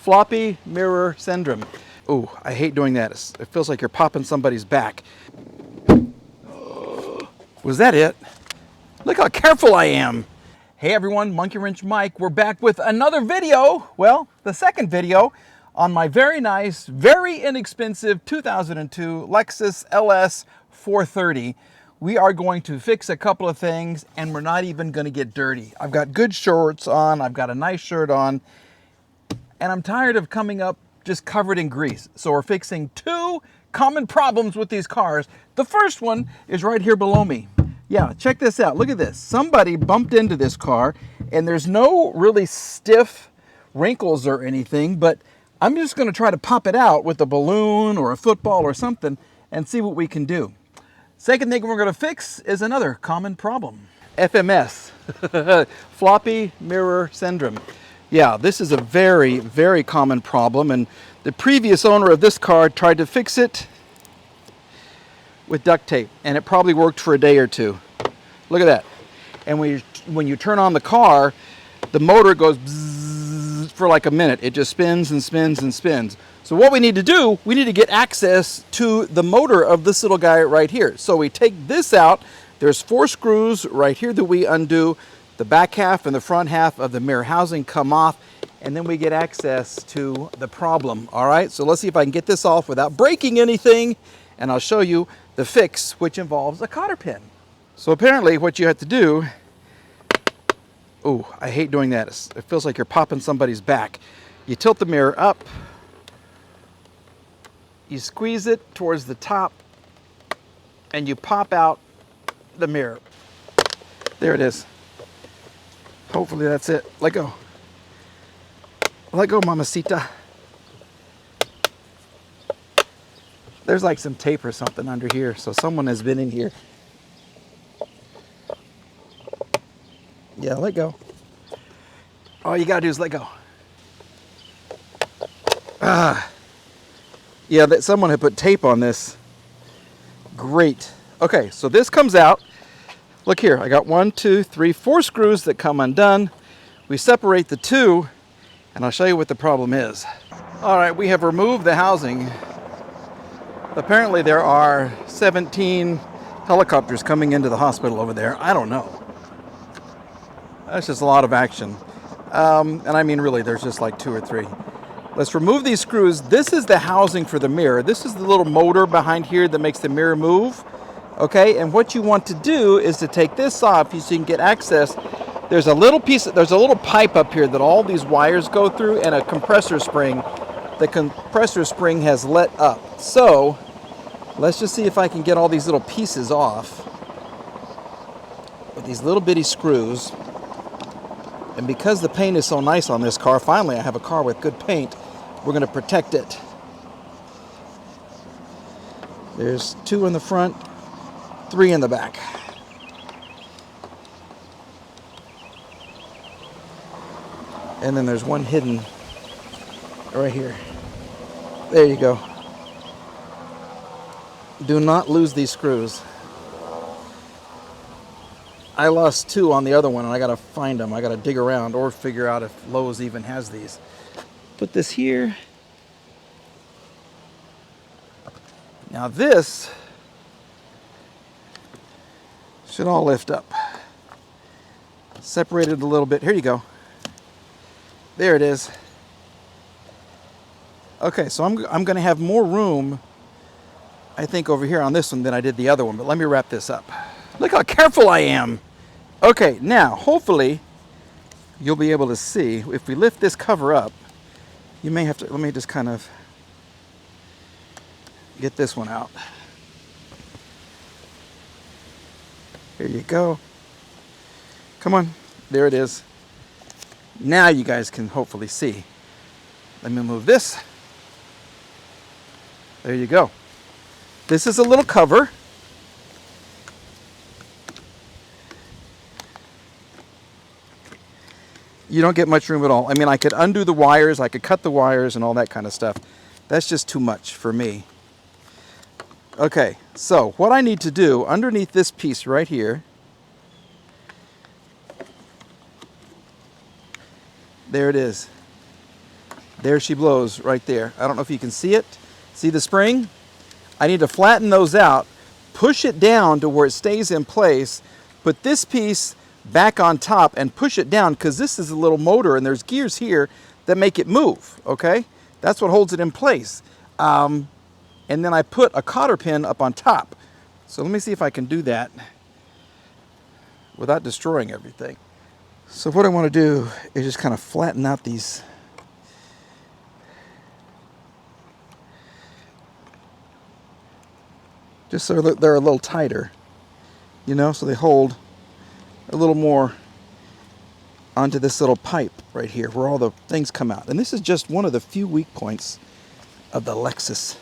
floppy mirror syndrome. Ooh, I hate doing that. It feels like you're popping somebody's back. Was that it? Look how careful I am. Hey everyone, Monkey Wrench Mike. We're back with another video. Well, the second video on my very nice, very inexpensive 2002 Lexus LS430. We are going to fix a couple of things and we're not even going to get dirty. I've got good shorts on, I've got a nice shirt on, and I'm tired of coming up just covered in grease. So we're fixing two common problems with these cars. The first one is right here below me. Yeah, check this out. Look at this. Somebody bumped into this car and there's no really stiff wrinkles or anything, but I'm just going to try to pop it out with a balloon or a football or something and see what we can do. Second thing we're going to fix is another common problem. FMS, floppy mirror syndrome. Yeah, this is a very, very common problem, and the previous owner of this car tried to fix it with duct tape, and it probably worked for a day or two. Look at that. And when you turn on the car, the motor goes bzzz for like a minute. It just spins and spins and spins. So what we need to do, we need to get access to the motor of this little guy right here. So we take this out. There's 4 screws right here that we undo. The back half and the front half of the mirror housing come off, and then we get access to the problem. All right, so let's see if I can get this off without breaking anything, and I'll show you the fix, which involves a cotter pin. So apparently what you have to do, ooh, I hate doing that. It feels like you're popping somebody's back. You tilt the mirror up, you squeeze it towards the top, and you pop out the mirror. There it is. Hopefully that's it. Let go. Let go, mamacita. There's like some tape or something under here, so someone has been in here. Yeah, let go. All you gotta do is let go. Yeah, that someone had put tape on this. Great. Okay, so this comes out. Look here, I got 1, 2, 3, 4 screws that come undone. We separate the two, and I'll show you what the problem is. All right, we have removed the housing. Apparently there are 17 helicopters coming into the hospital over there. I don't know. That's just a lot of action. And I mean, really, there's just like 2 or 3. Let's remove these screws. This is the housing for the mirror. This is the little motor behind here that makes the mirror move. Okay, and what you want to do is to take this off so you can get access. There's a little pipe up here that all these wires go through, and a compressor spring. The compressor spring has let up. So let's just see if I can get all these little pieces off with these little bitty screws. And because the paint is so nice on this car, finally I have a car with good paint, we're going to protect it. There's 2 in the front, 3 in the back. And then there's 1 hidden right here. There you go. Do not lose these screws. I lost 2 on the other one, and I gotta find them. I gotta dig around or figure out if Lowe's even has these. Put this here. Now this should all lift up. Separate it a little bit. Here you go. There it is. Okay, so I'm going to have more room, I think, over here on this one than I did the other one. But let me wrap this up. Look how careful I am. Okay, now hopefully you'll be able to see. If we lift this cover up, you may have to. Let me just kind of get this one out. Here you go. Come on. There it is. Now you guys can hopefully see. Let me move this. There you go. This is a little cover. You don't get much room at all. I mean, I could undo the wires, I could cut the wires and all that kind of stuff. That's just too much for me. Okay, so what I need to do underneath this piece right here, there it is. There she blows right there. I don't know if you can see it. See the spring? I need to flatten those out, push it down to where it stays in place, put this piece back on top and push it down, because this is a little motor and there's gears here that make it move, okay? That's what holds it in place. And then I put a cotter pin up on top. So let me see if I can do that without destroying everything. So what I want to do is just kind of flatten out these. Just so they're a little tighter, you know, so they hold a little more onto this little pipe right here where all the things come out. And this is just one of the few weak points of the Lexus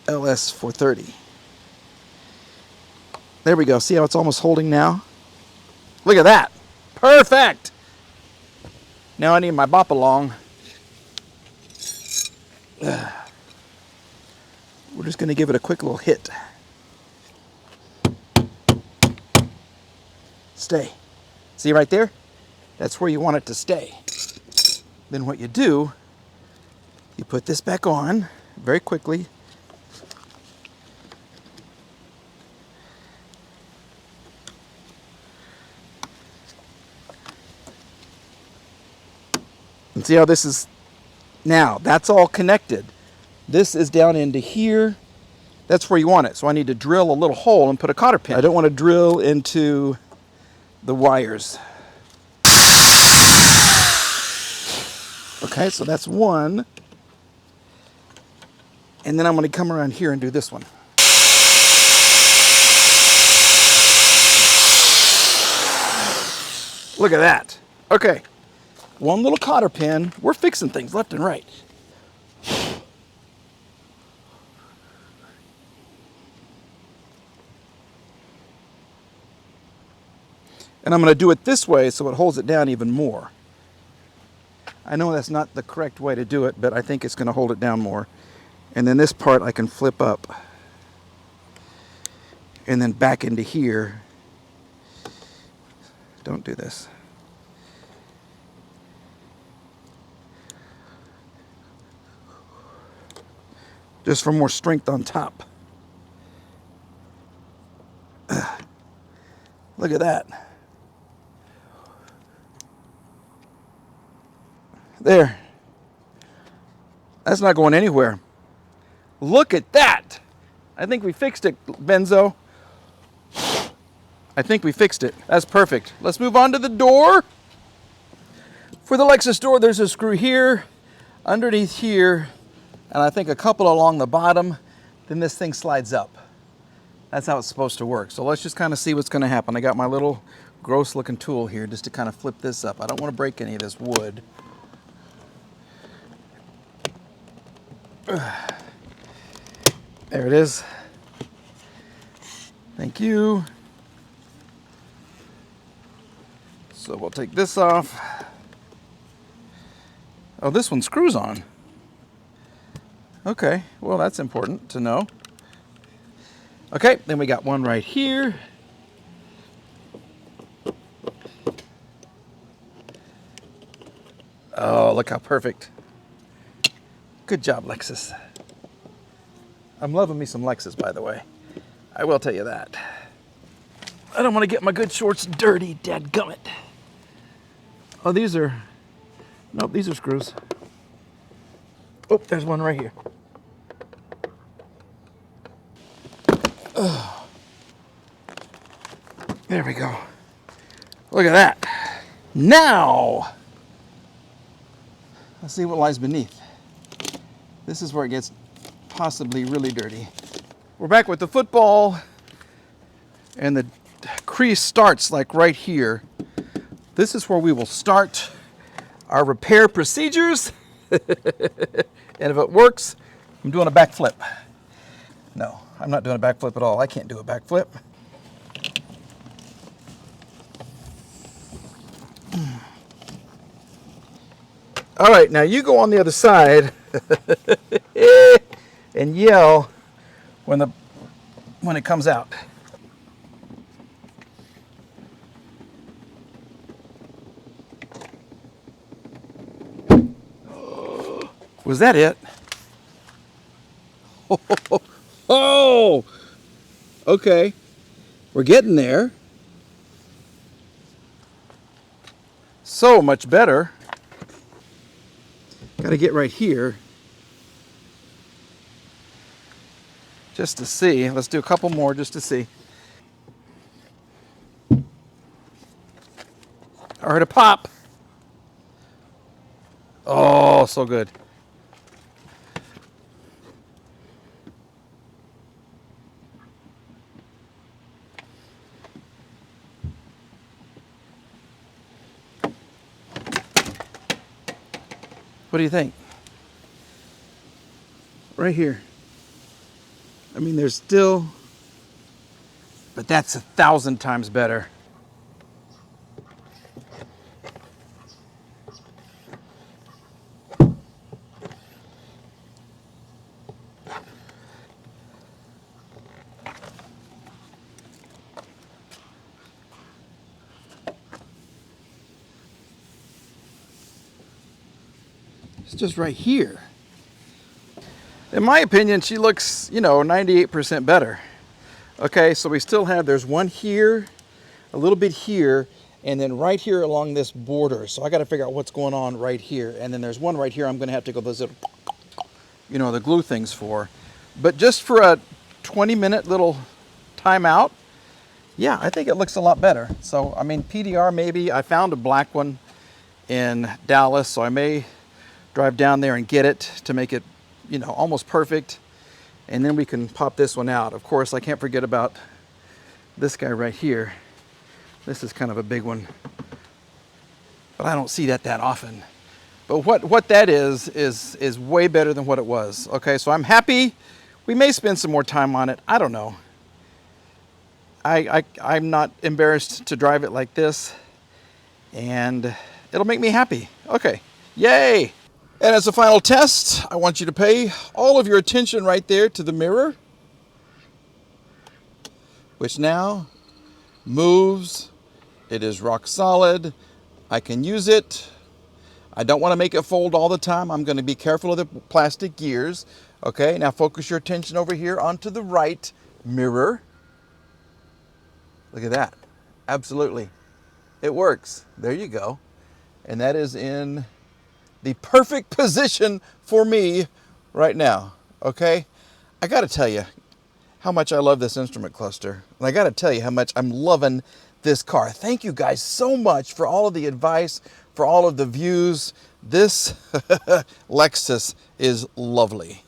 LS430. There we go. See how it's almost holding now? Look at that. Perfect. Now I need my bop along. We're just going to give it a quick little hit. Stay. See right there? That's where you want it to stay. Then what you do, you put this back on very quickly. And see how this is now? That's all connected. This is down into here. That's where you want it. So I need to drill a little hole and put a cotter pin. I don't want to drill into the wires. Okay, so that's one. And then I'm going to come around here and do this one. Look at that. Okay, one little cotter pin. We're fixing things left and right. And I'm going to do it this way so it holds it down even more. I know that's not the correct way to do it, but I think it's going to hold it down more. And then this part I can flip up. And then back into here. Don't do this. Just for more strength on top. Look at that. There. That's not going anywhere. Look at that. I think we fixed it, Benzo. I think we fixed it. That's perfect. Let's move on to the door. For the Lexus door, there's a screw here, underneath here, and I think a couple along the bottom. Then this thing slides up. That's how it's supposed to work. So let's just kind of see what's going to happen. I got my little gross looking tool here just to kind of flip this up. I don't want to break any of this wood. There it is. Thank you. So we'll take this off. Oh, this one screws on. Okay, well that's important to know. Okay, then we got one right here. Oh, look how perfect. Good job, Lexus. I'm loving me some Lexus, by the way. I will tell you that. I don't want to get my good shorts dirty, dadgummit. Oh, these are... Nope, these are screws. Oh, there's one right here. Oh. There we go. Look at that. Now, let's see what lies beneath. This is where it gets possibly really dirty. We're back with the football, and the crease starts like right here. This is where we will start our repair procedures. And if it works, I'm doing a backflip. No, I'm not doing a backflip at all. I can't do a backflip. All right, now you go on the other side and yell when it comes out. Was that it? Oh, okay. We're getting there. So much better. Got to get right here just to see. Let's do a couple more just to see. I heard a pop. Oh, so good. What do you think? Right here. I mean, there's still, but that's 1,000 times better. It's just right here. In my opinion, she looks, 98% better. Okay, so we still have, there's one here, a little bit here, and then right here along this border. So I got to figure out what's going on right here. And then there's one right here I'm going to have to go those little, the glue things for. But just for a 20-minute little timeout, yeah, I think it looks a lot better. So, I mean, PDR maybe. I found a black one in Dallas, so I may drive down there and get it to make it, almost perfect. And then we can pop this one out. Of course, I can't forget about this guy right here. This is kind of a big one, but I don't see that often. But what that is way better than what it was. Okay, so I'm happy. We may spend some more time on it. I don't know. I'm not embarrassed to drive it like this, and it'll make me happy. Okay, yay! And as a final test, I want you to pay all of your attention right there to the mirror, which now moves. It is rock solid. I can use it. I don't want to make it fold all the time. I'm going to be careful of the plastic gears. Okay, now focus your attention over here onto the right mirror. Look at that. Absolutely. It works. There you go. And that is in the perfect position for me right now. Okay? I got to tell you how much I love this instrument cluster. And I got to tell you how much I'm loving this car. Thank you guys so much for all of the advice, for all of the views. This Lexus is lovely.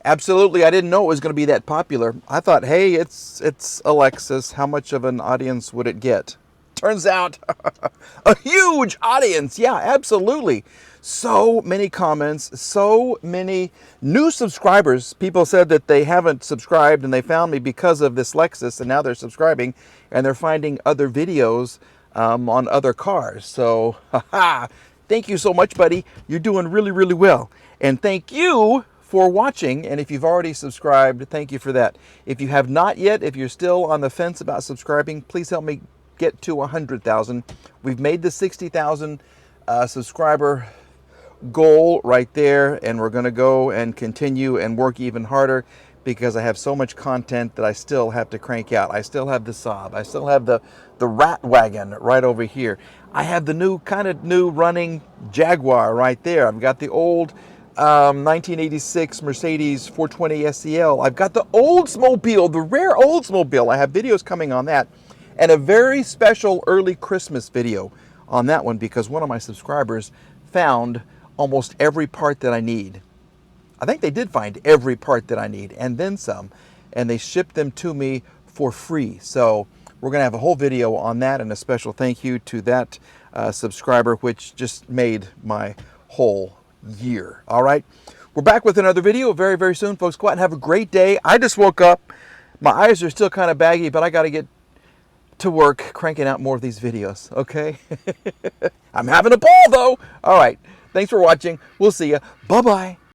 Absolutely, I didn't know it was going to be that popular. I thought, hey, it's a Lexus. How much of an audience would it get? Turns out, a huge audience. Yeah, absolutely. So many comments, so many new subscribers. People said that they haven't subscribed and they found me because of this Lexus, and now they're subscribing and they're finding other videos on other cars. So, thank you so much, buddy. You're doing really, really well. And thank you for watching, and if you've already subscribed, thank you for that. If you have not yet, if you're still on the fence about subscribing, please help me get to 100,000. We've made the 60,000 subscriber goal right there, and we're going to go and continue and work even harder because I have so much content that I still have to crank out. I still have the Saab. I still have the rat wagon right over here. I have the new running Jaguar right there. I've got the old 1986 Mercedes 420 SEL. I've got the Oldsmobile, the rare Oldsmobile. I have videos coming on that, and a very special early Christmas video on that one because one of my subscribers found almost every part that I need. I think they did find every part that I need and then some, and they shipped them to me for free. So we're going to have a whole video on that, and a special thank you to that subscriber, which just made my whole year. All right, we're back with another video very, very soon, folks. Go out and have a great day. I just woke up. My eyes are still kind of baggy, but I got to get to work cranking out more of these videos. Okay. I'm having a ball though. All right, thanks for watching. We'll see you. Bye bye.